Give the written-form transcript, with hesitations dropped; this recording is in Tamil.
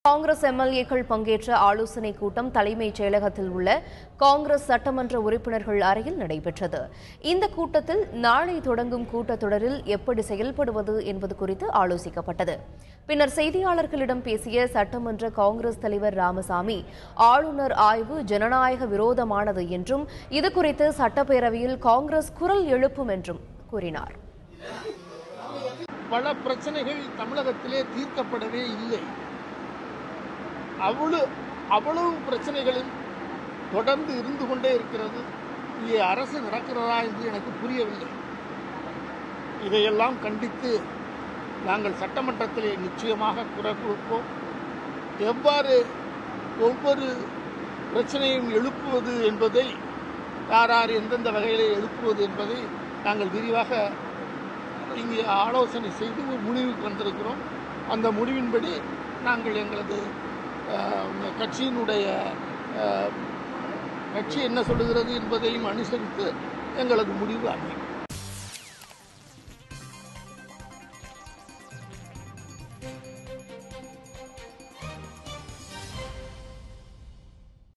காங்கிரஸ் எம்எல்ஏக்கள் பங்கேற்ற ஆலோசனை கூட்டம் தலைமைச் செயலகத்தில் உள்ள காங்கிரஸ் சட்டமன்ற உறுப்பினர்கள் அறையில் நடைபெற்றது. இந்த கூட்டத்தில் நாளை தொடங்கும் கூட்டத்தொடரில் எப்படி செயல்படுவது என்பது குறித்து ஆலோசிக்கப்பட்டது. பின்னர் செய்தியாளர்களிடம் பேசிய சட்டமன்ற காங்கிரஸ் தலைவர் ராமசாமி, ஆளுநர் ஆய்வு ஜனநாயக விரோதமானது என்றும் இதுகுறித்து சட்டப்பேரவையில் காங்கிரஸ் குரல் எழுப்பும் என்றும் கூறினார். பல பிரச்சனைகள் தமிழகத்திலே தீர்க்கப்படவே இல்லை. அவ்வளவு பிரச்சனைகளும் தொடர்ந்து இருந்து கொண்டே இருக்கிறது. இங்கே அரசு நடக்கிறதா என்று எனக்கு புரியவில்லை. இதையெல்லாம் கண்டித்து நாங்கள் சட்டமன்றத்திலே நிச்சயமாக குரல் கொடுப்போம். எவ்வாறு ஒவ்வொரு பிரச்சனையும் எழுப்புவது என்பதை, யார் எந்தெந்த வகையிலே எழுப்புவது என்பதை நாங்கள் விரிவாக இங்கே ஆலோசனை செய்து ஒரு முடிவுக்கு வந்திருக்கிறோம். அந்த முடிவின்படி நாங்கள் எங்களது கட்சியினுடைய கட்சி என்ன சொல்லுகிறது என்பதையும் அனுசரித்து எங்களது முடிவு அமையும்.